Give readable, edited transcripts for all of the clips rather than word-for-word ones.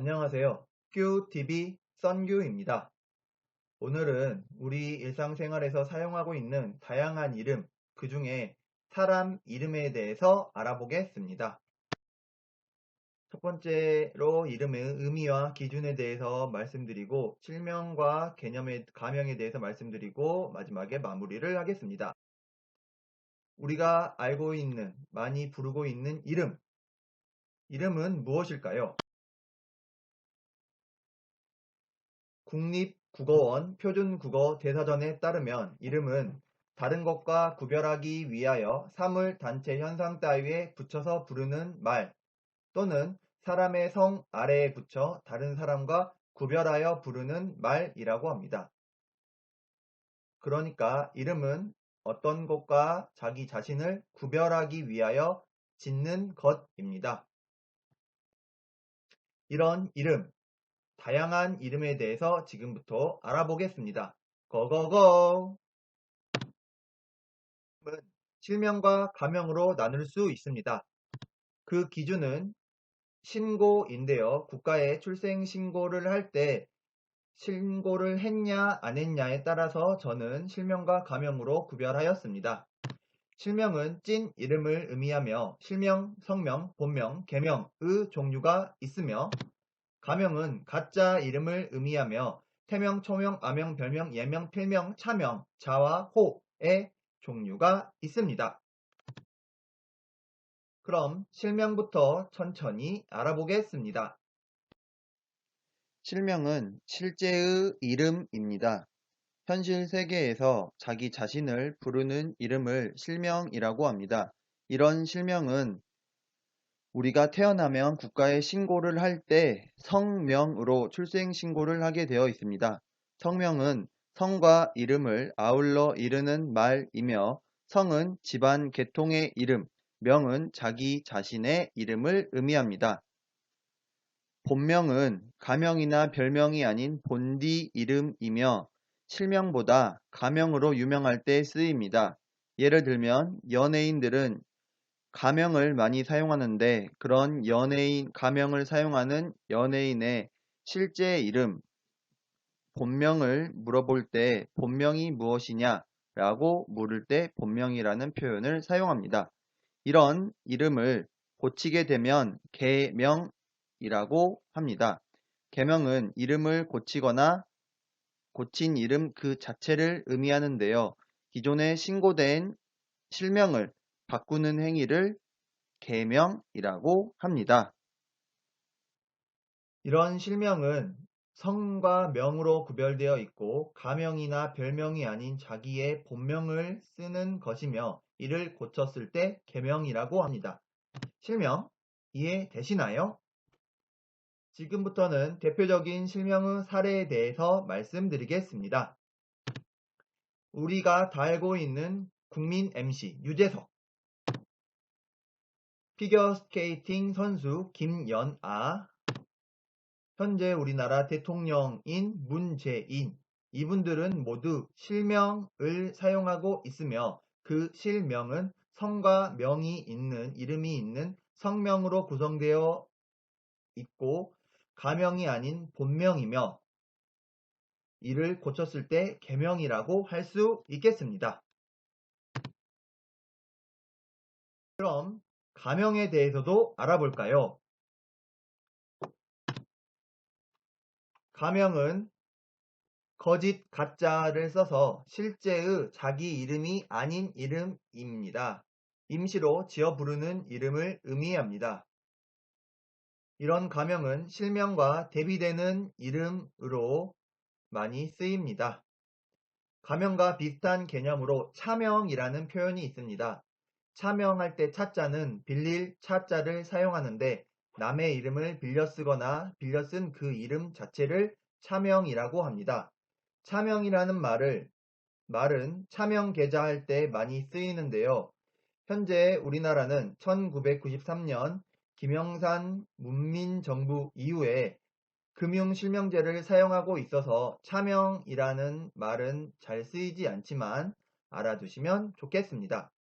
안녕하세요. 큐TV 썬규입니다. 오늘은 우리 일상생활에서 사용하고 있는 다양한 이름, 그 중에 사람 이름에 대해서 알아보겠습니다. 첫 번째로 이름의 의미와 기준에 대해서 말씀드리고, 실명과 개념의 가명에 대해서 말씀드리고, 마지막에 마무리를 하겠습니다. 우리가 알고 있는, 많이 부르고 있는 이름은 무엇일까요? 국립국어원 표준국어 대사전에 따르면 이름은 다른 것과 구별하기 위하여 사물, 단체, 현상 따위에 붙여서 부르는 말 또는 사람의 성 아래에 붙여 다른 사람과 구별하여 부르는 말이라고 합니다. 그러니까 이름은 어떤 것과 자기 자신을 구별하기 위하여 짓는 것입니다. 이런 이름, 다양한 이름에 대해서 지금부터 알아보겠습니다. 고고고! 이름은 실명과 가명으로 나눌 수 있습니다. 그 기준은 신고인데요. 국가에 출생 신고를 할 때 신고를 했냐 안 했냐에 따라서 저는 실명과 가명으로 구별하였습니다. 실명은 찐 이름을 의미하며 실명, 성명, 본명, 계명의 종류가 있으며 가명은 가짜 이름을 의미하며 태명, 초명, 아명, 별명, 예명, 필명, 차명, 자와 호의 종류가 있습니다. 그럼 실명부터 천천히 알아보겠습니다. 실명은 실제의 이름입니다. 현실 세계에서 자기 자신을 부르는 이름을 실명이라고 합니다. 이런 실명은 우리가 태어나면 국가에 신고를 할 때 성명으로 출생 신고를 하게 되어 있습니다. 성명은 성과 이름을 아울러 이르는 말이며 성은 집안 계통의 이름, 명은 자기 자신의 이름을 의미합니다. 본명은 가명이나 별명이 아닌 본디 이름이며 실명보다 가명으로 유명할 때 쓰입니다. 예를 들면 연예인들은 가명을 많이 사용하는데 그런 가명을 사용하는 연예인의 실제 이름, 본명을 물어볼 때 본명이 무엇이냐 라고 물을 때 본명이라는 표현을 사용합니다. 이런 이름을 고치게 되면 계명이라고 합니다. 계명은 이름을 고치거나 고친 이름 그 자체를 의미하는데요. 기존에 신고된 실명을 바꾸는 행위를 계명이라고 합니다. 이런 실명은 성과 명으로 구별되어 있고 가명이나 별명이 아닌 자기의 본명을 쓰는 것이며 이를 고쳤을 때 계명이라고 합니다. 실명 이해되시나요? 지금부터는 대표적인 실명의 사례에 대해서 말씀드리겠습니다. 우리가 다 알고 있는 국민 MC 유재석, 피겨스케이팅 선수 김연아, 현재 우리나라 대통령인 문재인, 이분들은 모두 실명을 사용하고 있으며 그 실명은 성과 명이 있는 이름이 있는 성명으로 구성되어 있고 가명이 아닌 본명이며 이를 고쳤을 때 계명이라고 할 수 있겠습니다. 그럼 가명에 대해서도 알아볼까요? 가명은 거짓 가짜를 써서 실제의 자기 이름이 아닌 이름입니다. 임시로 지어 부르는 이름을 의미합니다. 이런 가명은 실명과 대비되는 이름으로 많이 쓰입니다. 가명과 비슷한 개념으로 차명이라는 표현이 있습니다. 차명할 때 차자는 빌릴 차자를 사용하는데 남의 이름을 빌려 쓰거나 빌려 쓴 그 이름 자체를 차명이라고 합니다. 차명이라는 말은 차명 계좌할 때 많이 쓰이는데요. 현재 우리나라는 1993년 김영삼 문민정부 이후에 금융실명제를 사용하고 있어서 차명이라는 말은 잘 쓰이지 않지만 알아두시면 좋겠습니다.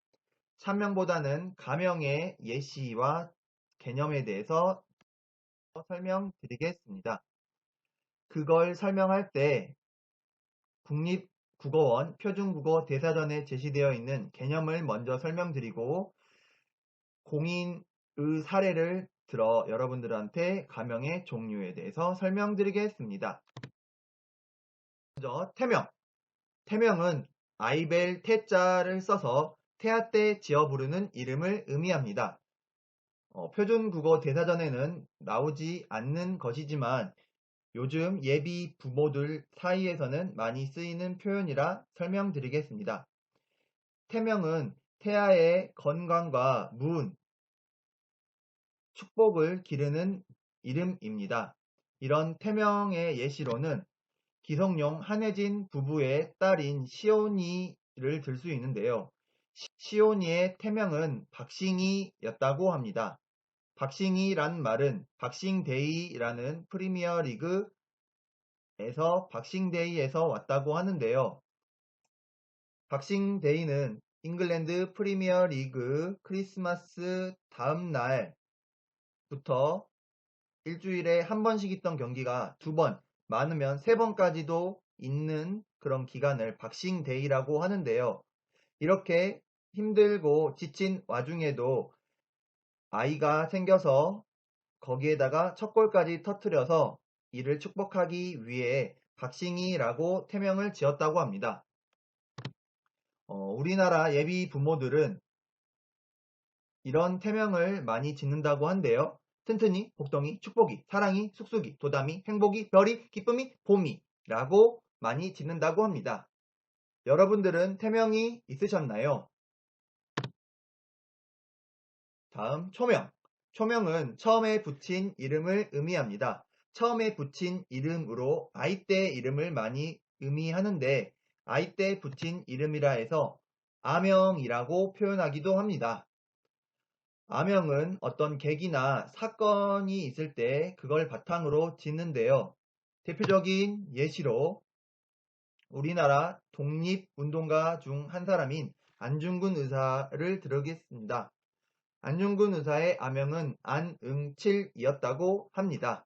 차명보다는 가명의 예시와 개념에 대해서 설명드리겠습니다. 그걸 설명할 때 국립국어원 표준국어 대사전에 제시되어 있는 개념을 먼저 설명드리고 공인의 사례를 들어 여러분들한테 가명의 종류에 대해서 설명드리겠습니다. 먼저 태명. 태명은 아이벨 태자를 써서 태아 때 지어 부르는 이름을 의미합니다. 표준국어 대사전에는 나오지 않는 것이지만 요즘 예비 부모들 사이에서는 많이 쓰이는 표현이라 설명드리겠습니다. 태명은 태아의 건강과 문, 축복을 기르는 이름입니다. 이런 태명의 예시로는 기성용 한혜진 부부의 딸인 시온이를 들 수 있는데요. 시온이의 태명은 박싱이였다고 합니다. 박싱이란 말은 박싱데이라는 프리미어리그에서 박싱데이에서 왔다고 하는데요. 박싱데이는 잉글랜드 프리미어리그 크리스마스 다음 날부터 일주일에 한 번씩 있던 경기가 두 번, 많으면 세 번까지도 있는 그런 기간을 박싱데이라고 하는데요. 이렇게 힘들고 지친 와중에도 아이가 생겨서 거기에다가 첫 골까지 터뜨려서 이를 축복하기 위해 박싱이라고 태명을 지었다고 합니다. 우리나라 예비 부모들은 이런 태명을 많이 짓는다고 한데요. 튼튼이, 복덩이, 축복이, 사랑이, 쑥쑥이, 도담이, 행복이, 별이, 기쁨이, 봄이 라고 많이 짓는다고 합니다. 여러분들은 태명이 있으셨나요? 다음 초명. 초명은 처음에 붙인 이름을 의미합니다. 처음에 붙인 이름으로 아이 때 이름을 많이 의미하는데 아이 때 붙인 이름이라 해서 아명이라고 표현하기도 합니다. 아명은 어떤 계기나 사건이 있을 때 그걸 바탕으로 짓는데요. 대표적인 예시로 우리나라 독립운동가 중 한 사람인 안중근 의사를 들으겠습니다. 안중근 의사의 아명은 안응칠이었다고 합니다.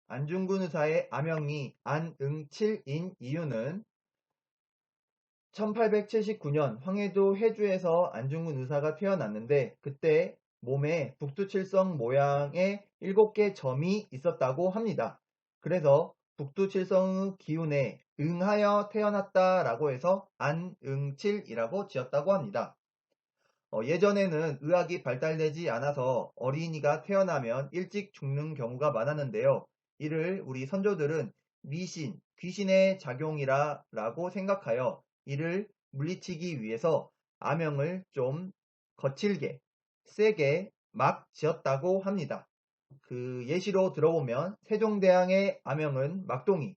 안중근 의사의 아명이 안응칠인 이유는 1879년 황해도 해주에서 안중근 의사가 태어났는데 그때 몸에 북두칠성 모양의 7개 점이 있었다고 합니다. 그래서 북두칠성의 기운에 응하여 태어났다라고 해서 안응칠이라고 지었다고 합니다. 예전에는 의학이 발달되지 않아서 어린이가 태어나면 일찍 죽는 경우가 많았는데요. 이를 우리 선조들은 미신, 귀신의 작용이라고 생각하여 이를 물리치기 위해서 아명을 좀 거칠게, 세게 막 지었다고 합니다. 그 예시로 들어보면 세종대왕의 아명은 막동이,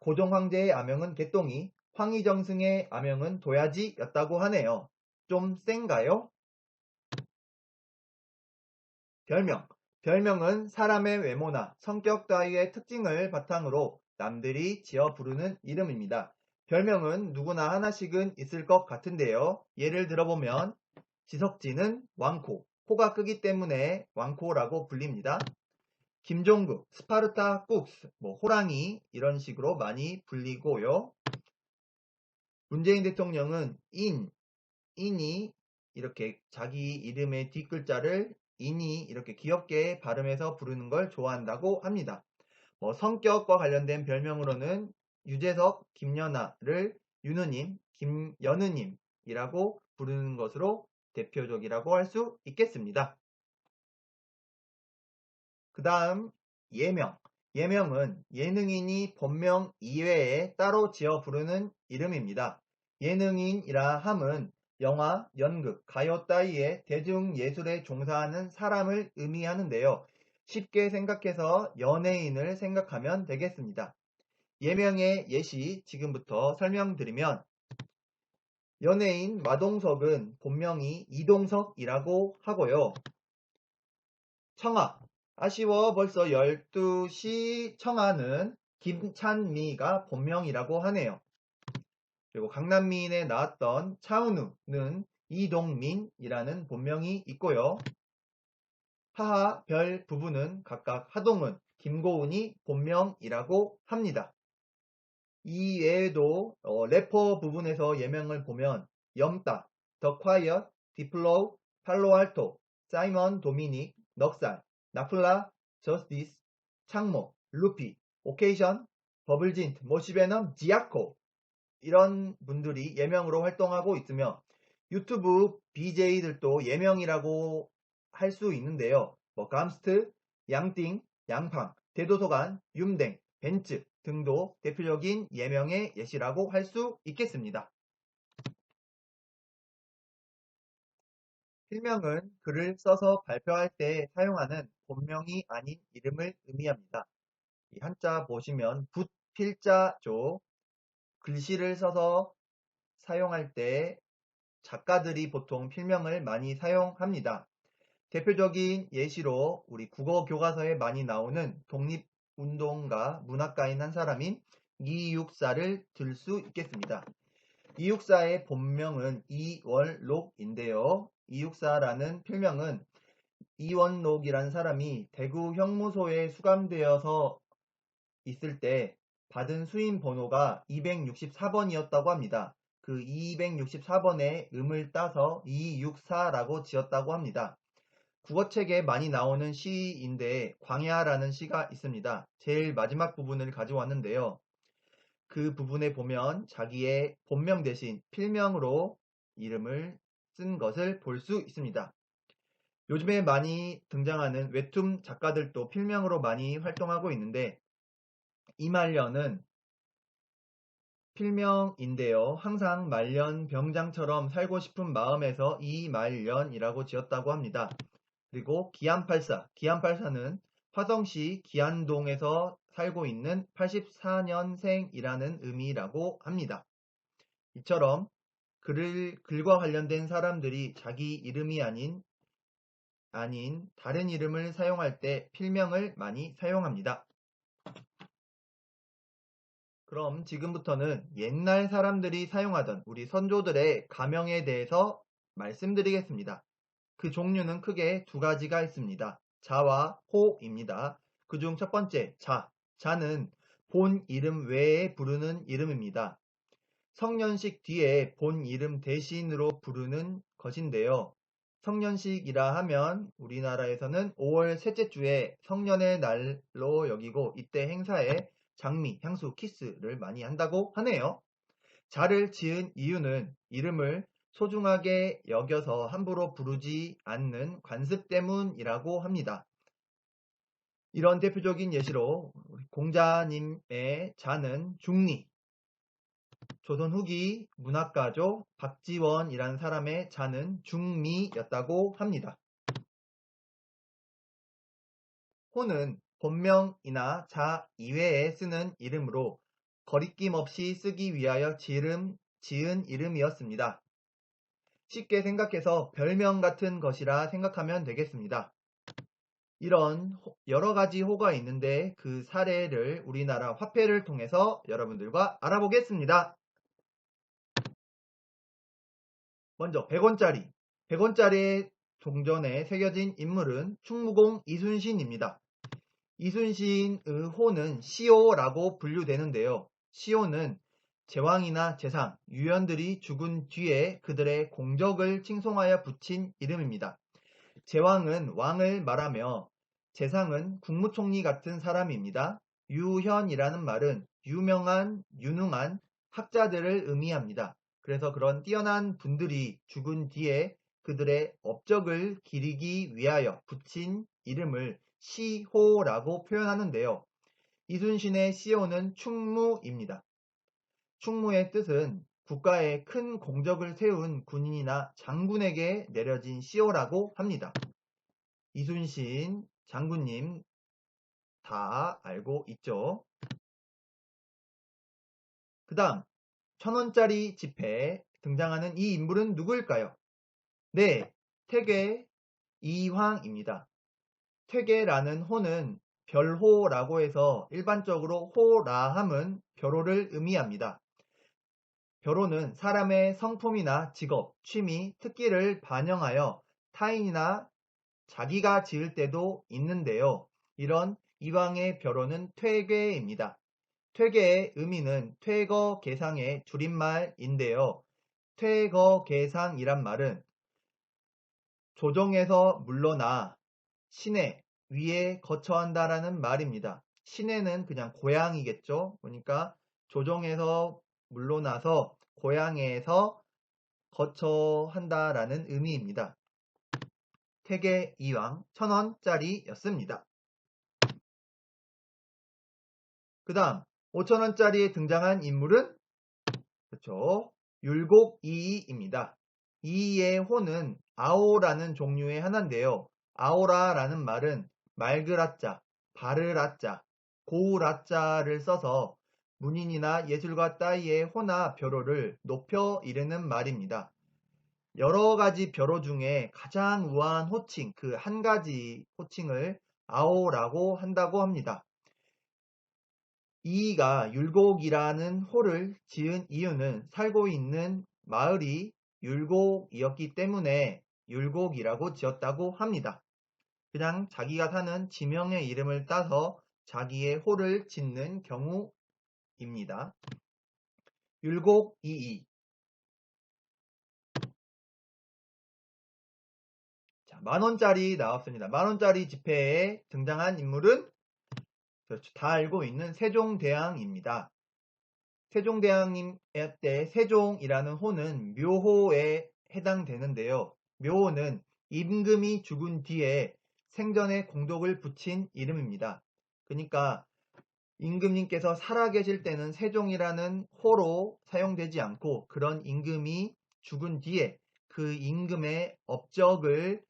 고종황제의 아명은 개똥이, 황희정승의 아명은 도야지였다고 하네요. 좀 센가요? 별명. 별명은 사람의 외모나 성격 따위의 특징을 바탕으로 남들이 지어 부르는 이름입니다. 별명은 누구나 하나씩은 있을 것 같은데요. 예를 들어보면 지석진은 왕코, 코가 크기 때문에 왕코라고 불립니다. 김종국, 스파르타 꾹스, 호랑이 이런 식으로 많이 불리고요. 문재인 대통령은 인이 이렇게 자기 이름의 뒷글자를 인이 이렇게 귀엽게 발음해서 부르는 걸 좋아한다고 합니다. 성격과 관련된 별명으로는 유재석, 김연아를 윤우님, 김연우님이라고 부르는 것으로 대표적이라고 할 수 있겠습니다. 그 다음 예명. 예명은 예능인이 본명 이외에 따로 지어 부르는 이름입니다. 예능인이라 함은 영화, 연극, 가요 따위의 대중예술에 종사하는 사람을 의미하는데요. 쉽게 생각해서 연예인을 생각하면 되겠습니다. 예명의 예시 지금부터 설명드리면 연예인 마동석은 본명이 이동석이라고 하고요. 청아, 아쉬워 벌써 12시 청아는 김찬미가 본명이라고 하네요. 그리고 강남미인에 나왔던 차은우는 이동민이라는 본명이 있고요. 하하, 별 부부는 각각 하동은, 김고은이 본명이라고 합니다. 이 외에도 래퍼 부분에서 예명을 보면 염따, 더 콰이엇, 디플로우, 팔로알토, 사이먼 도미닉, 넉살, 나플라, 저스티스, 창모, 루피, 오케이션, 버블진트, 모시베넘, 지아코 이런 분들이 예명으로 활동하고 있으며 유튜브 BJ들도 예명이라고 할 수 있는데요. 감스트, 양띵, 양팡, 대도서관, 윰댕, 벤츠 등도 대표적인 예명의 예시라고 할 수 있겠습니다. 필명은 글을 써서 발표할 때 사용하는 본명이 아닌 이름을 의미합니다. 이 한자 보시면 붓, 필자죠. 글씨를 써서 사용할 때 작가들이 보통 필명을 많이 사용합니다. 대표적인 예시로 우리 국어 교과서에 많이 나오는 독립운동가, 문학가인 한 사람인 이육사를 들 수 있겠습니다. 이육사의 본명은 이원록인데요. 이육사라는 필명은 이원록이란 사람이 대구 형무소에 수감되어서 있을 때 받은 수임 번호가 264번이었다고 합니다. 그 264번의 음을 따서 264라고 지었다고 합니다. 국어책에 많이 나오는 시인데 광야라는 시가 있습니다. 제일 마지막 부분을 가져왔는데요. 그 부분에 보면 자기의 본명 대신 필명으로 이름을 쓴 것을 볼 수 있습니다. 요즘에 많이 등장하는 웹툰 작가들도 필명으로 많이 활동하고 있는데 이말년은 필명인데요. 항상 말년 병장처럼 살고 싶은 마음에서 이말년이라고 지었다고 합니다. 그리고 기안84는 화성시 기안동에서 살고 있는 84년생이라는 의미라고 합니다. 이처럼 글과 관련된 사람들이 자기 이름이 아닌 다른 이름을 사용할 때 필명을 많이 사용합니다. 그럼 지금부터는 옛날 사람들이 사용하던 우리 선조들의 가명에 대해서 말씀드리겠습니다. 그 종류는 크게 두 가지가 있습니다. 자와 호입니다. 그중 첫 번째 자는 본 이름 외에 부르는 이름입니다. 성년식 뒤에 본 이름 대신으로 부르는 것인데요. 성년식이라 하면 우리나라에서는 5월 셋째 주에 성년의 날로 여기고 이때 행사에 장미, 향수, 키스를 많이 한다고 하네요. 자를 지은 이유는 이름을 소중하게 여겨서 함부로 부르지 않는 관습 때문이라고 합니다. 이런 대표적인 예시로 공자님의 자는 중리, 조선 후기 문학가죠. 박지원이라는 사람의 자는 중미였다고 합니다. 호는 본명이나 자 이외에 쓰는 이름으로 거리낌 없이 쓰기 위하여 지은 이름이었습니다. 쉽게 생각해서 별명 같은 것이라 생각하면 되겠습니다. 이런 여러 가지 호가 있는데 그 사례를 우리나라 화폐를 통해서 여러분들과 알아보겠습니다. 먼저 100원짜리. 100원짜리의 동전에 새겨진 인물은 충무공 이순신입니다. 이순신의 호는 시호라고 분류되는데요. 시호는 제왕이나 제상, 유연들이 죽은 뒤에 그들의 공적을 칭송하여 붙인 이름입니다. 제왕은 왕을 말하며 제상은 국무총리 같은 사람입니다. 유현이라는 말은 유명한, 유능한 학자들을 의미합니다. 그래서 그런 뛰어난 분들이 죽은 뒤에 그들의 업적을 기리기 위하여 붙인 이름을 시호라고 표현하는데요. 이순신의 시호는 충무입니다. 충무의 뜻은 국가에 큰 공적을 세운 군인이나 장군에게 내려진 시호라고 합니다. 이순신 장군님 다 알고 있죠? 그 다음 1000원짜리 지폐에 등장하는 이 인물은 누구일까요? 네, 태계 이황입니다. 퇴계라는 호는 별호라고 해서 일반적으로 호라함은 별호를 의미합니다. 별호는 사람의 성품이나 직업, 취미, 특기를 반영하여 타인이나 자기가 지을 때도 있는데요. 이런 이왕의 벼로는 퇴계입니다. 퇴계의 의미는 퇴거개상의 줄임말인데요. 퇴거개상이란 말은 조정에서 물러나 시내 위에 거처한다라는 말입니다. 시내는 그냥 고향이겠죠. 그러니까 조정에서 물러나서 고향에서 거처한다라는 의미입니다. 퇴계 이왕 1,000원짜리였습니다. 그 다음 5,000원짜리에 등장한 인물은 그렇죠. 율곡이이입니다. 이이의 호는 아오라는 종류의 하나인데요. 아오라라는 말은 맑으라자, 바르라자, 고우라자를 써서 문인이나 예술가 따위의 호나 벼로를 높여 이르는 말입니다. 여러 가지 벼로 중에 가장 우아한 호칭, 그 한 가지 호칭을 아오라고 한다고 합니다. 이이가 율곡이라는 호를 지은 이유는 살고 있는 마을이 율곡이었기 때문에 율곡이라고 지었다고 합니다. 그냥 자기가 사는 지명의 이름을 따서 자기의 호를 짓는 경우입니다. 율곡이이. 자, 10,000원짜리 나왔습니다. 10,000원짜리 지폐에 등장한 인물은 그렇죠. 다 알고 있는 세종대왕입니다. 세종대왕님 때 세종이라는 호는 묘호에 해당되는데요. 묘호는 임금이 죽은 뒤에 생전에 공덕을 붙인 이름입니다. 그러니까 임금님께서 살아계실 때는 세종이라는 호로 사용되지 않고 그런 임금이 죽은 뒤에 그 임금의 업적을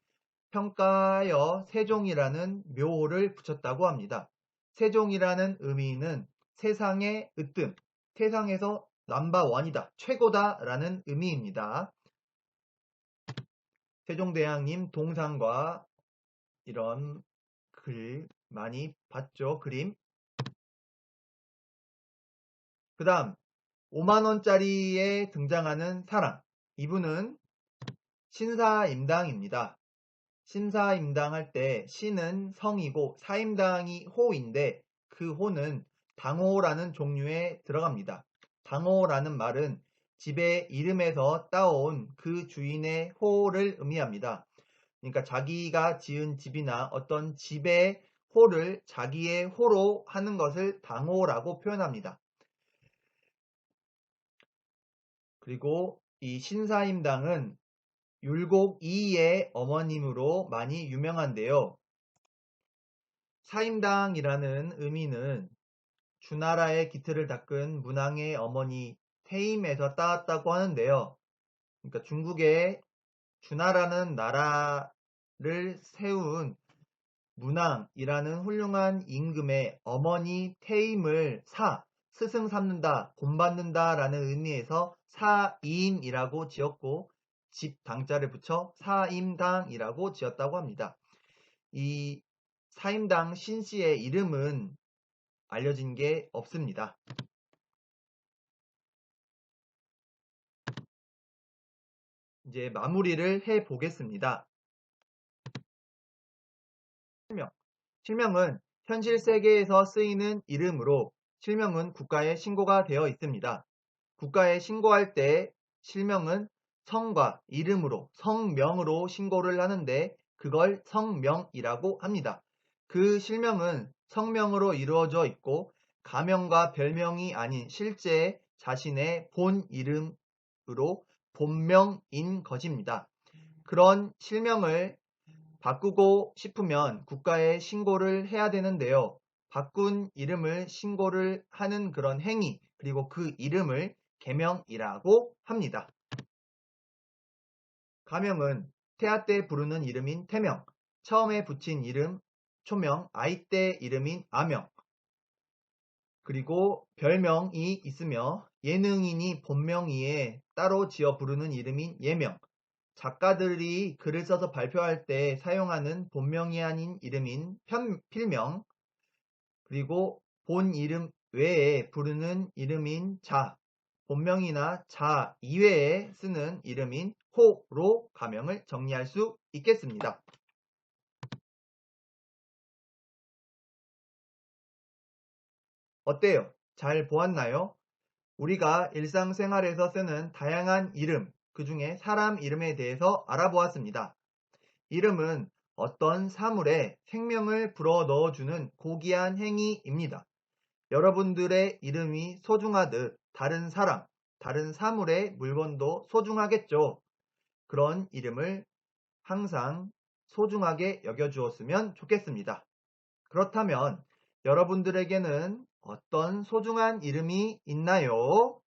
평가하여 세종이라는 묘호를 붙였다고 합니다. 세종이라는 의미는 세상의 으뜸, 세상에서 넘버원이다, 최고다 라는 의미입니다. 세종대왕님 동상과 이런 글 많이 봤죠, 그림. 그 다음 5만원짜리에 등장하는 사람, 이분은 신사임당입니다. 신사임당 할 때 신은 성이고 사임당이 호인데 그 호는 당호라는 종류에 들어갑니다. 당호라는 말은 집의 이름에서 따온 그 주인의 호를 의미합니다. 그러니까 자기가 지은 집이나 어떤 집의 호를 자기의 호로 하는 것을 당호라고 표현합니다. 그리고 이 신사임당은 율곡이의 어머님으로 많이 유명한데요. 사임당이라는 의미는 주나라의 기틀을 닦은 문왕의 어머니 태임에서 따왔다고 하는데요. 그러니까 중국의 주나라는 나라를 세운 문왕이라는 훌륭한 임금의 어머니 태임을 스승 삼는다, 본받는다 라는 의미에서 사임이라고 지었고 집 당자를 붙여 사임당이라고 지었다고 합니다. 이 사임당 신씨의 이름은 알려진 게 없습니다. 이제 마무리를 해 보겠습니다. 실명. 실명은 현실 세계에서 쓰이는 이름으로 실명은 국가에 신고가 되어 있습니다. 국가에 신고할 때 실명은 성과 이름으로 성명으로 신고를 하는데 그걸 성명이라고 합니다. 그 실명은 성명으로 이루어져 있고 가명과 별명이 아닌 실제 자신의 본 이름으로 본명인 것입니다. 그런 실명을 바꾸고 싶으면 국가에 신고를 해야 되는데요. 바꾼 이름을 신고를 하는 그런 행위, 그리고 그 이름을 계명이라고 합니다. 가명은 태아 때 부르는 이름인 태명, 처음에 붙인 이름 초명, 아이 때 이름인 아명, 그리고 별명이 있으며 예능인이 본명이에 따로 지어 부르는 이름인 예명, 작가들이 글을 써서 발표할 때 사용하는 본명이 아닌 이름인 필명, 그리고 본 이름 외에 부르는 이름인 본명이나 자 이외에 쓰는 이름인 호로 가명을 정리할 수 있겠습니다. 어때요? 잘 보았나요? 우리가 일상생활에서 쓰는 다양한 이름, 그 중에 사람 이름에 대해서 알아보았습니다. 이름은 어떤 사물에 생명을 불어 넣어주는 고귀한 행위입니다. 여러분들의 이름이 소중하듯 다른 사람, 다른 사물의 물건도 소중하겠죠. 그런 이름을 항상 소중하게 여겨주었으면 좋겠습니다. 그렇다면 여러분들에게는 어떤 소중한 이름이 있나요?